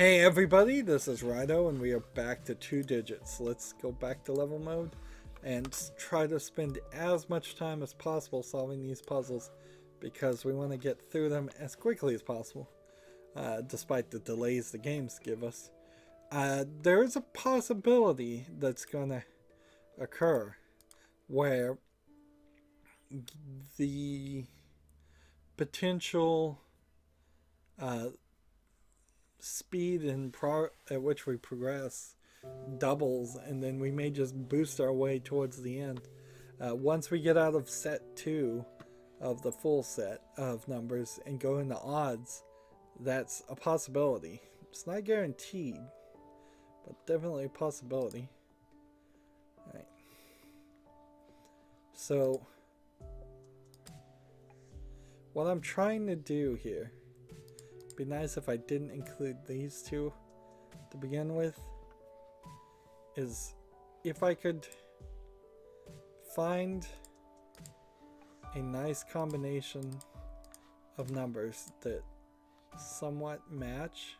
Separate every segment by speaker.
Speaker 1: Hey everybody, this is Rydo and we are back to 2 digits. Let's go back to level mode and try to spend as much time as possible solving these puzzles because we want to get through them as quickly as possible, despite the delays the games give us. There is a possibility that's going to occur where the potential speed and at which we progress doubles, and then we may just boost our way towards the end. Once we get out of set 2 of the full set of numbers and go into odds, that's a possibility. It's not guaranteed, but definitely a possibility. Alright. So, what I'm trying to do here, be nice if I didn't include these two to begin with, is if I could find a nice combination of numbers that somewhat match,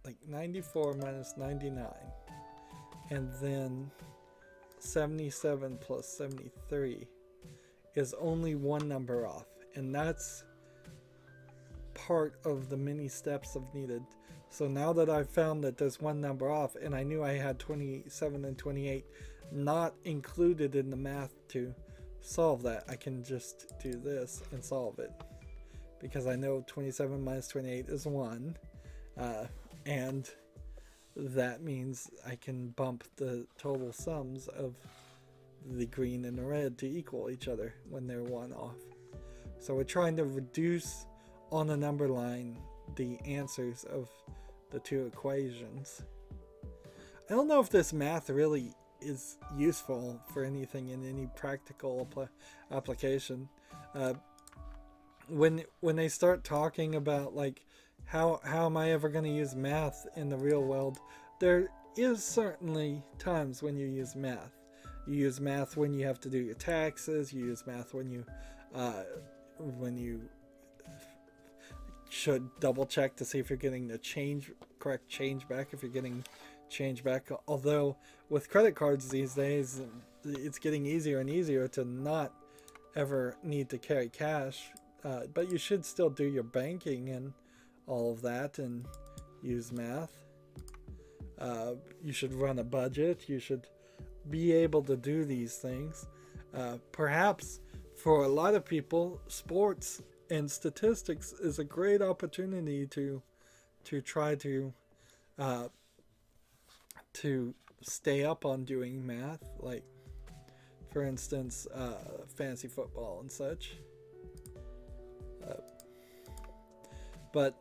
Speaker 1: like 94 minus 99, and then 77 plus 73 is only one number off, and that's part of the many steps of needed. So now that I've found that there's one number off, and I knew I had 27 and 28 not included in the math to solve that, I can just do this and solve it, because I know 27 minus 28 is 1, and that means I can bump the total sums of the green and the red to equal each other when they're 1 off. So we're trying to reduce on the number line the answers of the two equations. I don't know if this math really is useful for anything in any practical application. When they start talking about like how am I ever going to use math in the real world, there is certainly times when you use math. You use math when you have to do your taxes. You use math when you should double check to see if you're getting the correct change back, if you're getting change back. Although with credit cards these days, it's getting easier and easier to not ever need to carry cash, but you should still do your banking and all of that and use math. You should run a budget. You should be able to do these things. Perhaps for a lot of people, sports and statistics is a great opportunity to try to stay up on doing math, like for instance fantasy football and such. But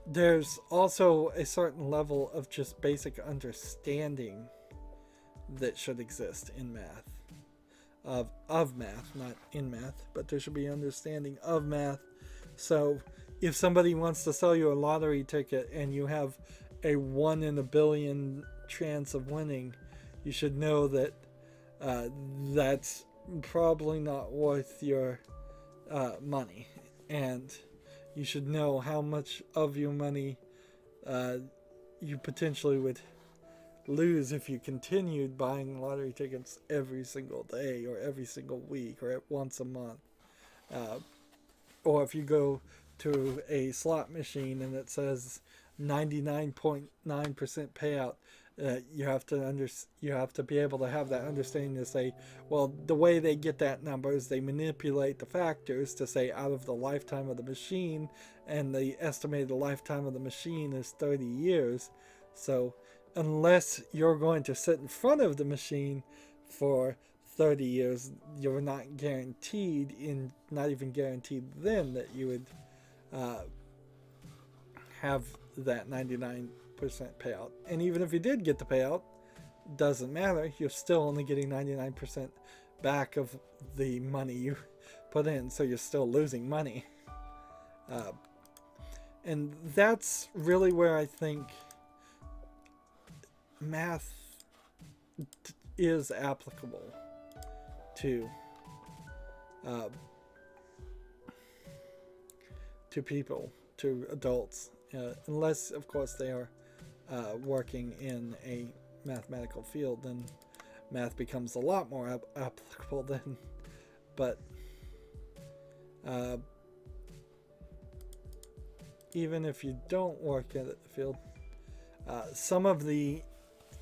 Speaker 1: there's also a certain level of just basic understanding that should exist in math. Of math, not in math, but there should be understanding of math. So if somebody wants to sell you a lottery ticket and you have a 1 in a billion chance of winning, you should know that that's probably not worth your money, and you should know how much of your money you potentially would lose if you continued buying lottery tickets every single day or every single week or once a month, or if you go to a slot machine and it says 99.9% payout, you have to be able to have that understanding to say, well, the way they get that number is they manipulate the factors to say out of the lifetime of the machine, and the estimated lifetime of the machine is 30 years. So unless you're going to sit in front of the machine for 30 years, you're not guaranteed, not even guaranteed then, that you would have that 99% payout. And even if you did get the payout, doesn't matter, you're still only getting 99% back of the money you put in, so you're still losing money. And that's really where I think math is applicable to people to adults, unless of course they are working in a mathematical field. Then math becomes a lot more applicable then. But even if you don't work in the field, some of the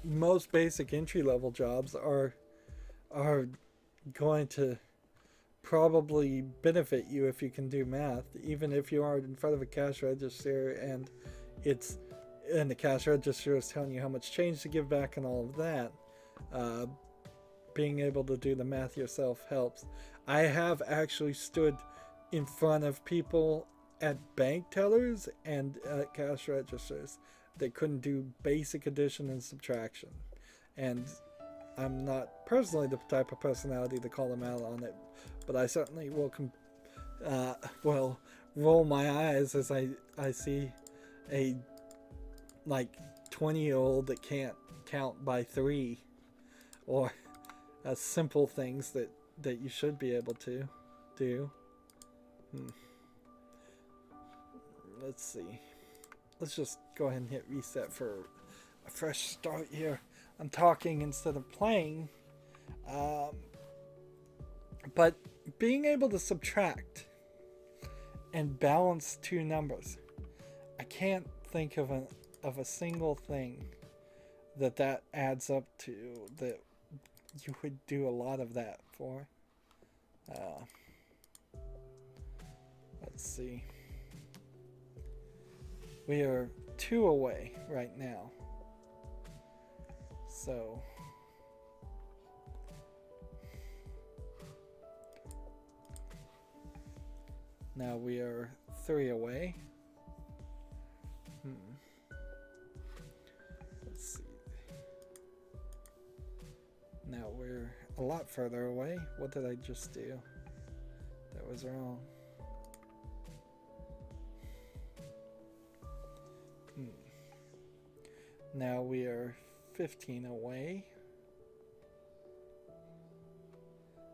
Speaker 1: most basic entry-level jobs are going to probably benefit you if you can do math, even if you are in front of a cash register and the cash register is telling you how much change to give back and all of that. Being able to do the math yourself helps. I have actually stood in front of people at bank tellers and at cash registers that couldn't do basic addition and subtraction, and I'm not personally the type of personality to call them out on it, but I certainly will roll my eyes as I see a 20-year-old that can't count by 3, or simple things that you should be able to do. Let's see. Let's just go ahead and hit reset for a fresh start here. I'm talking instead of playing. But being able to subtract and balance two numbers, I can't think of a single thing that adds up to that you would do a lot of that for. Let's see. We are 2 away right now. So now we are 3 away. Let's see. Now we're a lot further away. What did I just do? That was wrong. Now we are 15 away.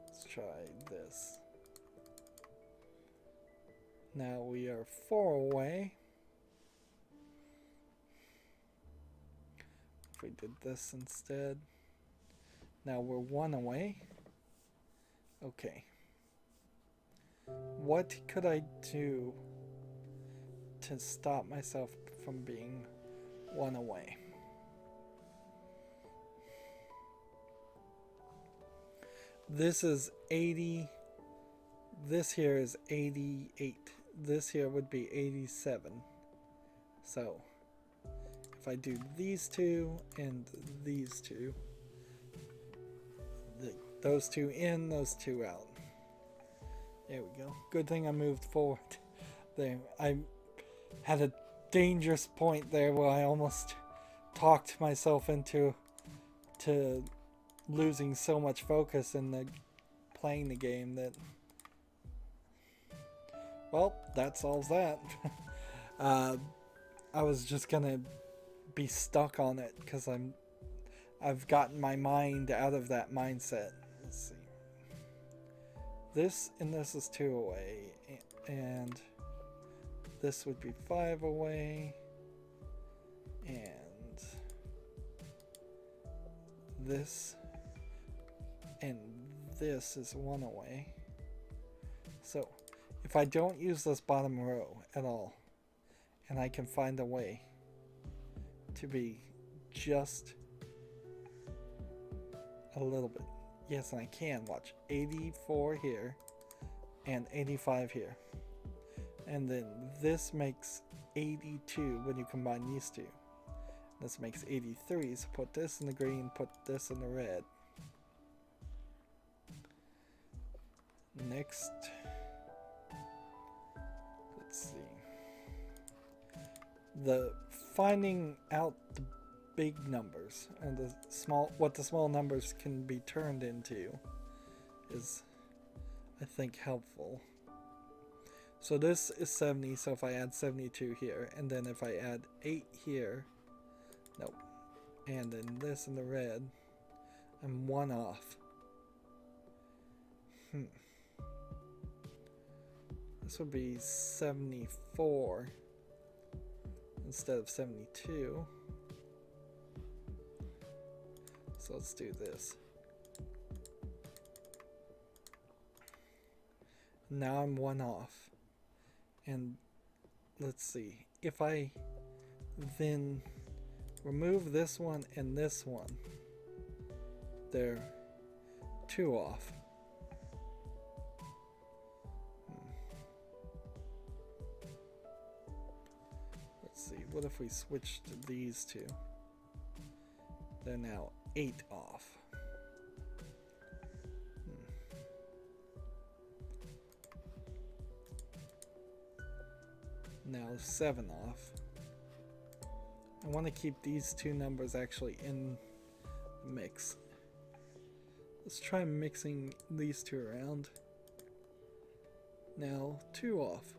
Speaker 1: Let's try this. Now we are 4 away. If we did this instead. Now we're 1 away. Okay. What could I do to stop myself from being 1 away? This is 80. This here is 88. This here would be 87. So if I do these two and these two, those two in, those two out. There we go. Good thing I moved forward. There, I had a dangerous point there where I almost talked myself into losing so much focus in playing the game that, well, that solves that. I was just gonna be stuck on it because I've gotten my mind out of that mindset. Let's see. This and this is 2 away, and this would be 5 away, and this and this is 1 away. So if I don't use this bottom row at all, and I can find a way to be just a little bit. Yes, and I can. Watch. 84 here and 85 here. And then this makes 82 when you combine these two. This makes 83. So put this in the green, put this in the red. Next, let's see. The finding out the big numbers and what the small numbers can be turned into is, I think, helpful. So this is 70, so if I add 72 here, and then if I add 8 here, nope, and then this in the red, I'm 1 off. This would be 74 instead of 72. So let's do this. Now I'm one off. And let's see. If I then remove this one and this one, they're 2 off. Let's see. What if we switched these two? They're now 8 off. Now 7 off. I want to keep these two numbers actually in the mix. Let's try mixing these two around. Now 2 off.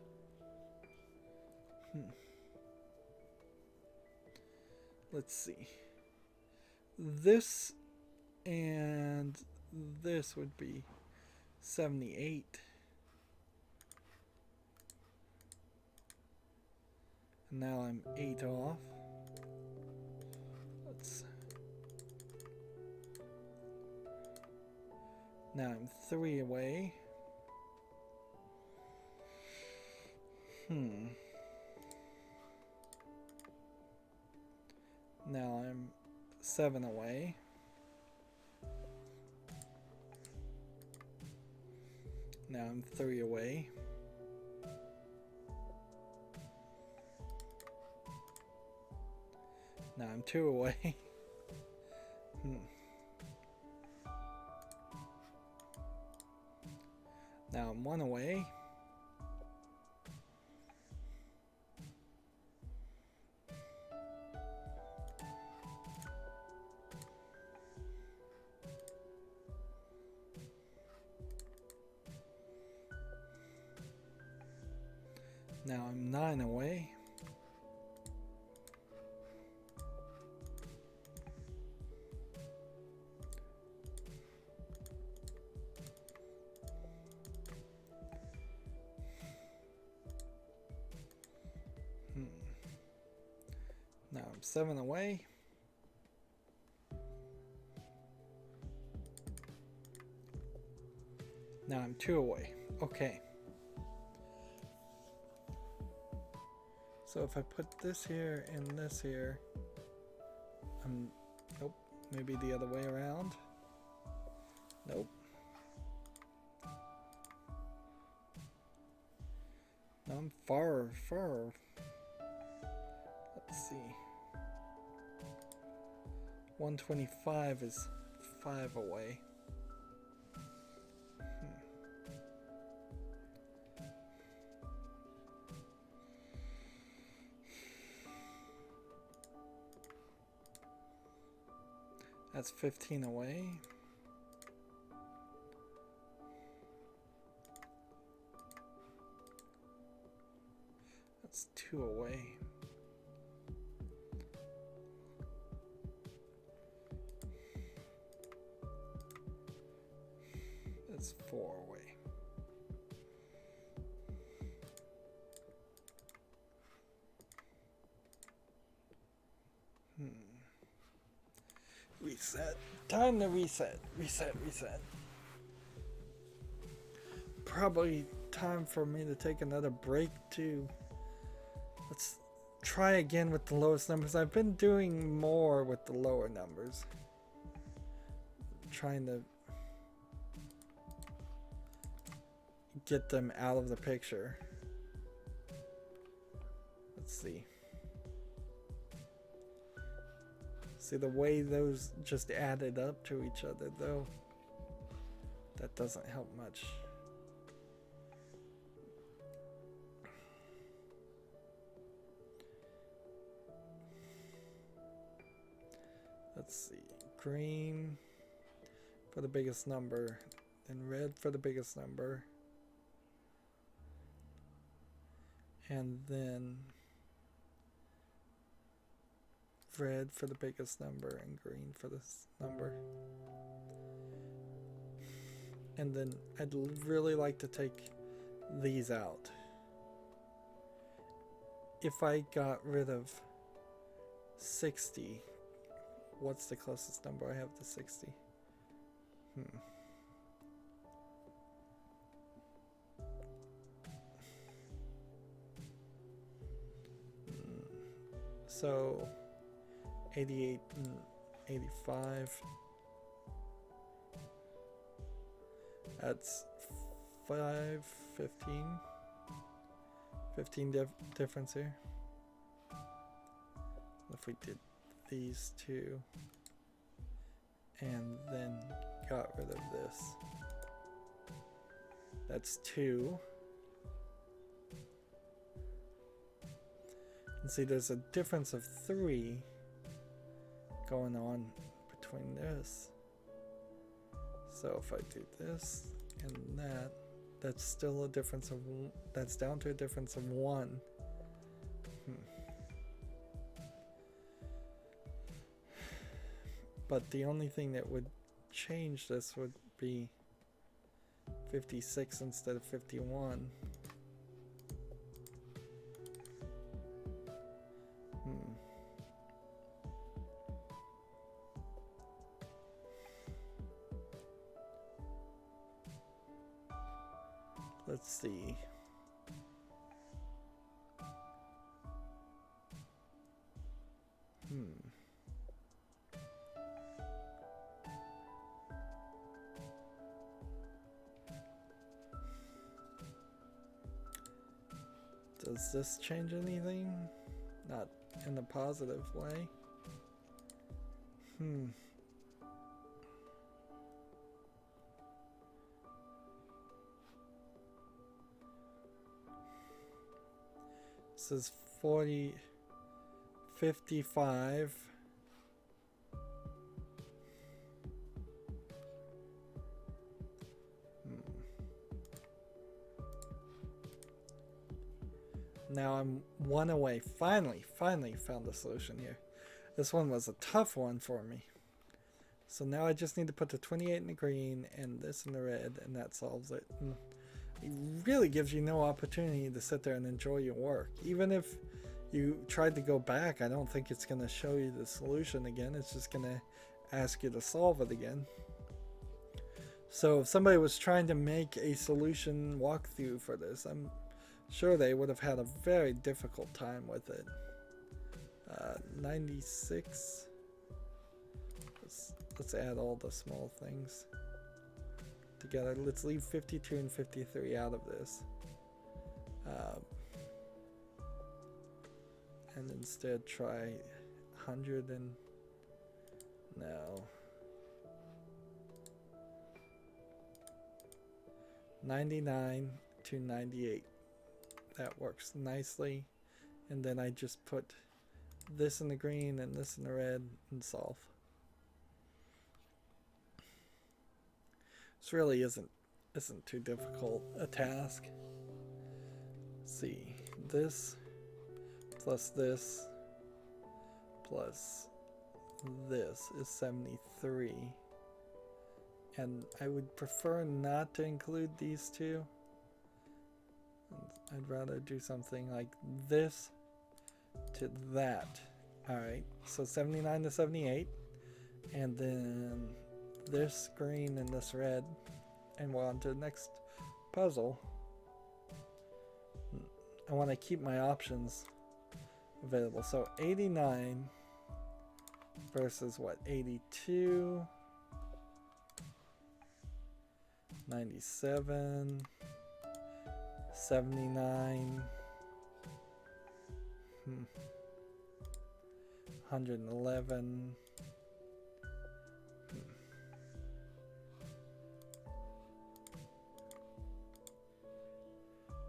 Speaker 1: Let's see. This and this would be 78. And now I'm 8 off. Now I'm 3 away. Now I'm 7 away. Now I'm 3 away. Now I'm 2 away. Now I'm 1 away. Now I'm 9 away. Now I'm 7 away. Now I'm 2 away. Okay. So if I put this here and this here, nope, maybe the other way around. Nope. Now I'm far. Let's see. 125 is 5 away. That's 15 away. That's 2 away. That's 4 away. Reset. Time to reset. Reset. Probably time for me to take another break too. Let's try again with the lowest numbers. I've been doing more with the lower numbers. Trying to get them out of the picture. Let's see. See the way those just added up to each other though, that doesn't help much. Let's see, green for the biggest number, then red for the biggest number, and then red for the biggest number and green for this number. And then I'd really like to take these out. if I got rid of 60, what's the closest number I have to 60? So 88 and 85. That's 15 difference here. If we did these two and then got rid of this, that's 2. And see, there's a difference of 3 going on between this. So if I do this and that, that's still a difference of, that's down to a difference of 1. But the only thing that would change this would be 56 instead of 51. Let's see. Does this change anything? Not in a positive way. This is 55. Now I'm 1 away. Finally found a solution here. This one was a tough one for me. So now I just need to put the 28 in the green and this in the red, and that solves it. And it really gives you no opportunity to sit there and enjoy your work. Even if you tried to go back, I don't think it's going to show you the solution again. It's just going to ask you to solve it again. So if somebody was trying to make a solution walkthrough for this, I'm sure they would have had a very difficult time with it. 96. Let's add all the small things together. Let's leave 52 and 53 out of this. And instead try 100 and no. 99 to 98. That works nicely. And then I just put this in the green and this in the red and solve. This really isn't too difficult a task. Let's see, this plus this plus this is 73. And I would prefer not to include these two. I'd rather do something like this to that. Alright, so 79 to 78. And then this green and this red. And we're on to the next puzzle. I want to keep my options available. So 89 versus what? 82. 97. 79. 111.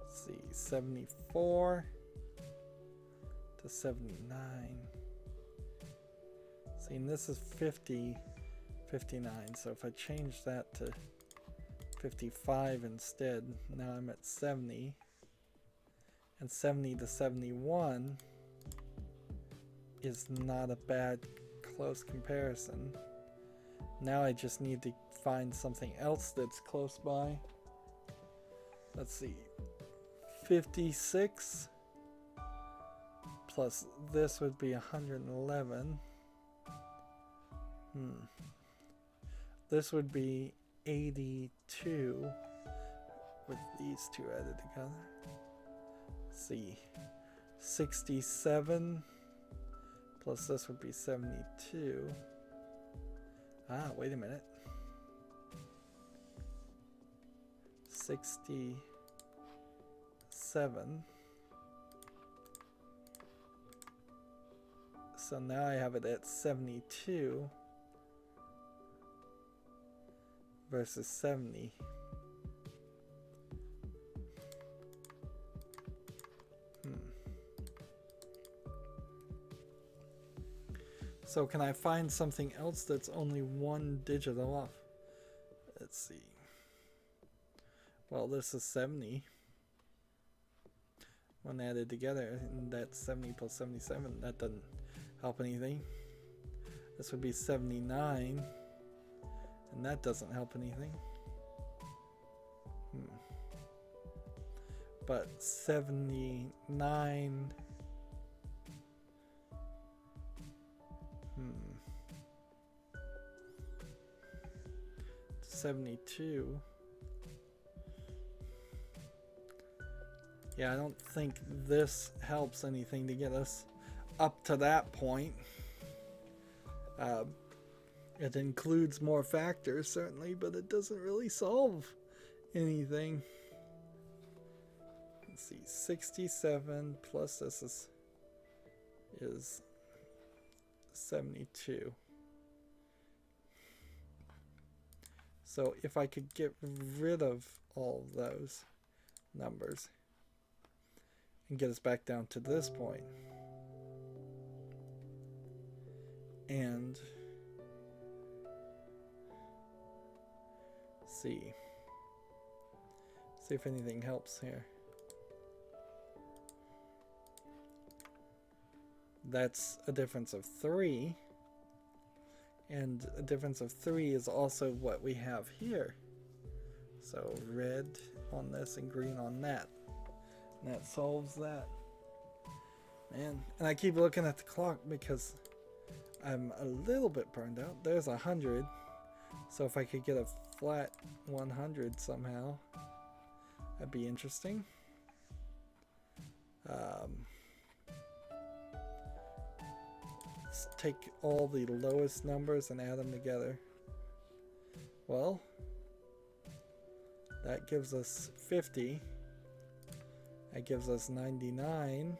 Speaker 1: Let's see, 74 to 79. See, and this is 50, 59. So if I change that to 55 instead, now I'm at 70. And 70 to 71 is not a bad close comparison. Now I just need to find something else that's close by. Let's see, 56 plus this would be 111. This would be 82 with these two added together. Let's see, 67 plus this would be 72. Ah, wait a minute. 67. So now I have it at 72 versus 70. So can I find something else that's only one digit off? Let's see. Well, this is 70 when added together, and that's 70 plus 77. That doesn't help anything. This would be 79, and that doesn't help anything. But 79. 72. Yeah, I don't think this helps anything to get us up to that point. It includes more factors, certainly, but it doesn't really solve anything. Let's see, 67 plus this is 72. So if I could get rid of all of those numbers and get us back down to this point, and see if anything helps here. That's a difference of 3. And a difference of 3 is also what we have here. So red on this and green on that. And that solves that. Man, and I keep looking at the clock because I'm a little bit burned out. There's 100. So if I could get a flat 100 somehow, that'd be interesting. Let's take all the lowest numbers and add them together. Well, that gives us 50. That gives us 99.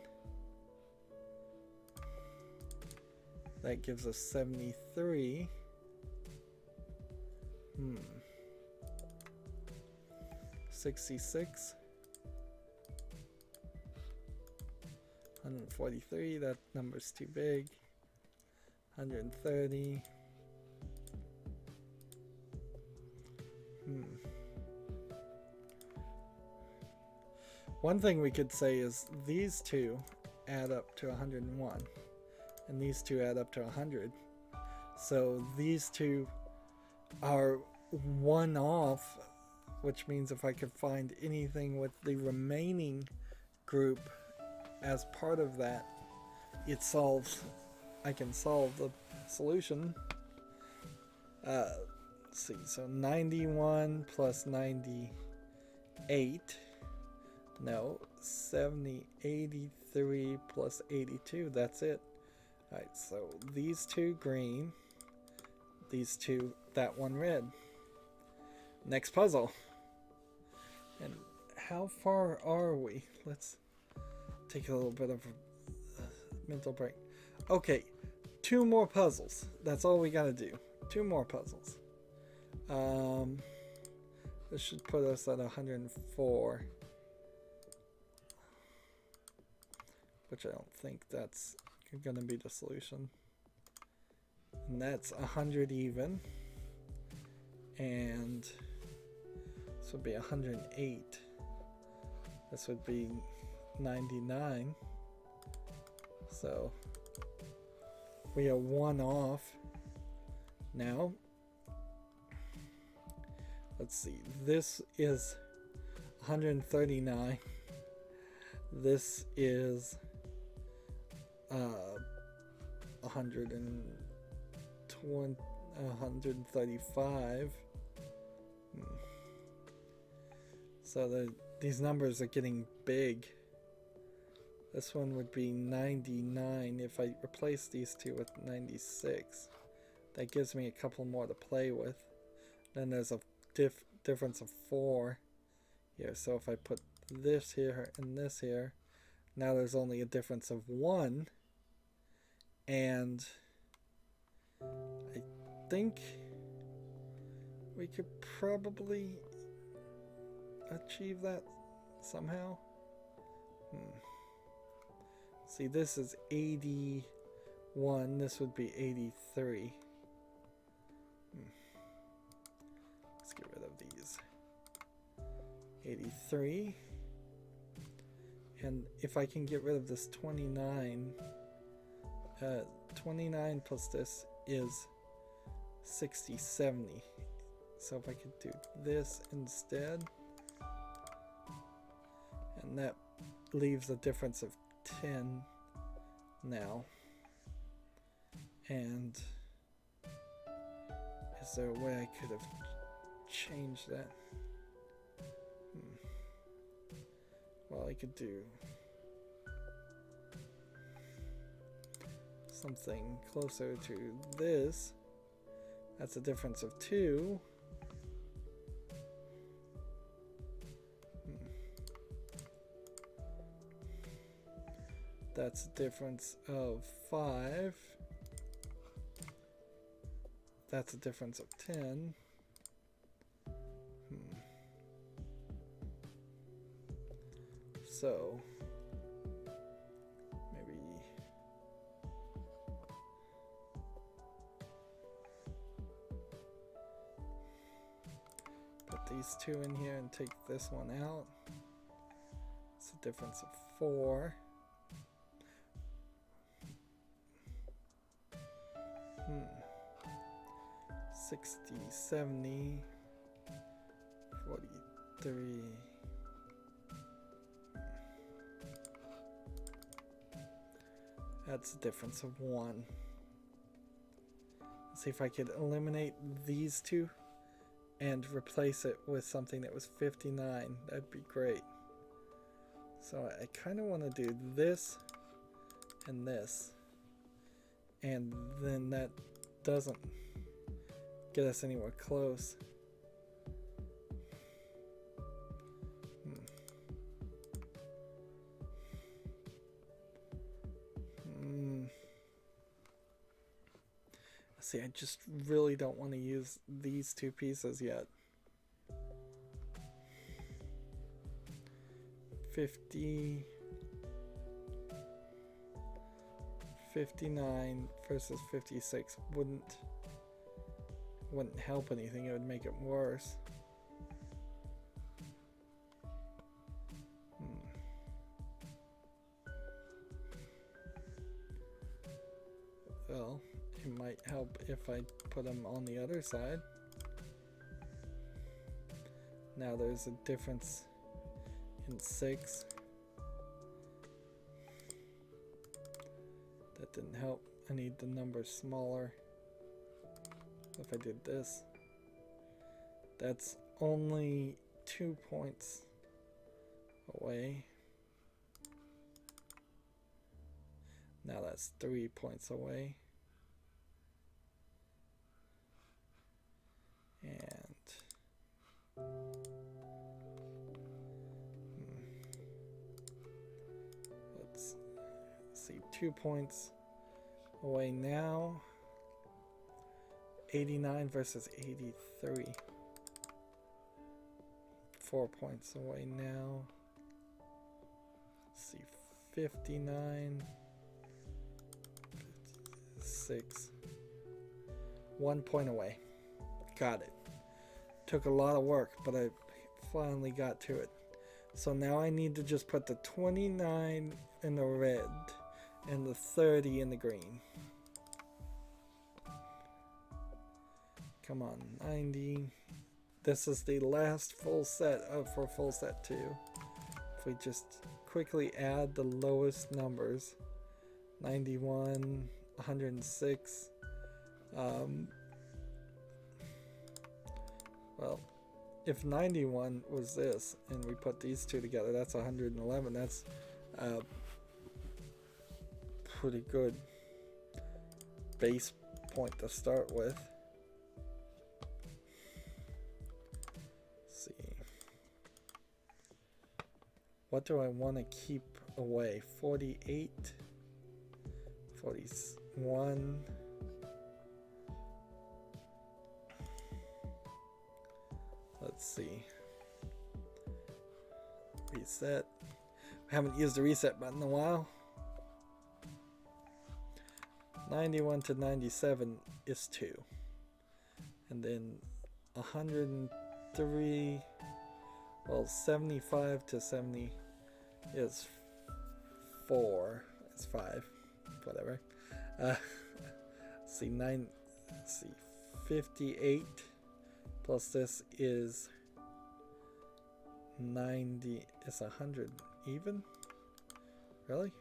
Speaker 1: That gives us 73. 66. 143, that number's too big. 130. One thing we could say is these two add up to 101, and these two add up to 100. So these two are one off, which means if I could find anything with the remaining group as part of that, it solves. I can solve the solution. Let's see, so 91 plus 98. No, 70, 83 plus 82. That's it. Alright, so these two green, these two, that one red. Next puzzle. And how far are we? Let's take a little bit of a mental break. Okay, 2 more puzzles. That's all we gotta do. 2 more puzzles. This should put us at 104. Which I don't think that's gonna be the solution. And that's 100 even. And this would be 108. This would be 99. So we are 1 off. Now, let's see. This is 139. This is 120, 135. So these numbers are getting big. This one would be 99 if I replace these two with 96. That gives me a couple more to play with. Then there's a difference of 4 here. So if I put this here and this here, now there's only a difference of 1. And I think we could probably achieve that somehow. See, this is 81. This would be 83. Let's get rid of these. 83. And if I can get rid of this 29, 29 plus this is 60, 70. So if I could do this instead, and that leaves a difference of 10 now. And is there a way I could have changed that? Well, I could do something closer to this. That's a difference of 2. That's a difference of 5. That's a difference of 10. So maybe put these two in here and take this one out. It's a difference of 4. 60, 70, 43. That's a difference of 1. Let's see if I could eliminate these two and replace it with something that was 59. That'd be great. So I kind of want to do this and this. And then that doesn't get us anywhere close. See, I just really don't want to use these two pieces yet. 50, 59 versus 56 wouldn't help anything. It would make it worse. Well, it might help if I put them on the other side. Now there's a difference in 6. That didn't help. I need the numbers smaller. If I did this, that's only 2 points away. Now that's 3 points away. And let's see, 2 points away now. 89 versus 83. 4 points away now. Let's see, 59, 56. 1 point away. Got it. Took a lot of work, but I finally got to it. So now I need to just put the 29 in the red and the 30 in the green. Come on, 90. This is the last full set for full set 2. If we just quickly add the lowest numbers, 91, 106. Well, if 91 was this, and we put these two together, that's 111. That's pretty good base point to start with. Let's see. What do I want to keep away? 48, 41. Let's see. Reset. I haven't used the reset button in a while. 91 to 97 is 2. And then 103, well, 75 to 70 is 4. It's 5. Whatever. Let's see, 58 plus this is 90. It's 100 even? Really?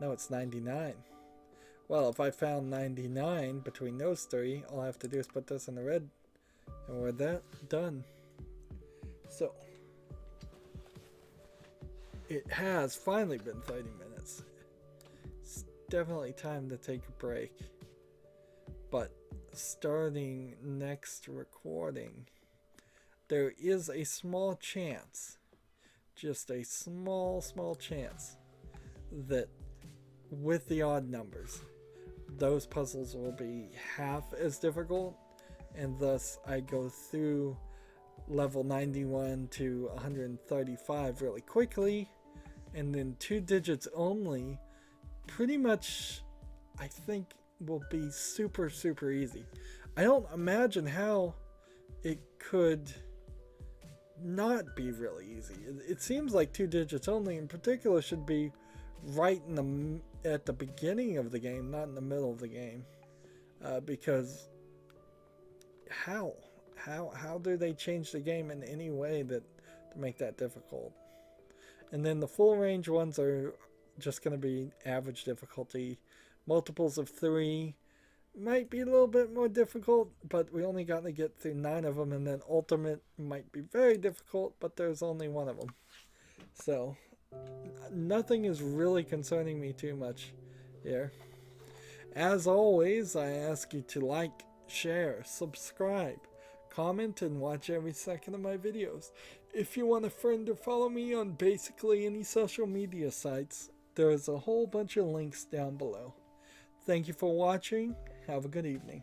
Speaker 1: No, it's 99. Well, if I found 99 between those three, all I have to do is put this in the red, and we're done. So, it has finally been 30 minutes. It's definitely time to take a break. But starting next recording, there is a small chance, just a small chance, that with the odd numbers, those puzzles will be half as difficult, and thus I go through level 91 to 135 really quickly, and then 2 digits only pretty much I think will be super easy. I don't imagine how it could not be really easy. It seems like 2 digits only in particular should be right in at the beginning of the game, not in the middle of the game, because how do they change the game in any way to make that difficult? And then the full range ones are just going to be average difficulty. Multiples of 3 might be a little bit more difficult, but we only got to get through 9 of them, and then ultimate might be very difficult, but there's only 1 of them. So nothing is really concerning me too much here. As always, I ask you to like, share, subscribe, comment, and watch every second of my videos. If you want a friend or follow me on basically any social media sites, there is a whole bunch of links down below. Thank you for watching. Have a good evening.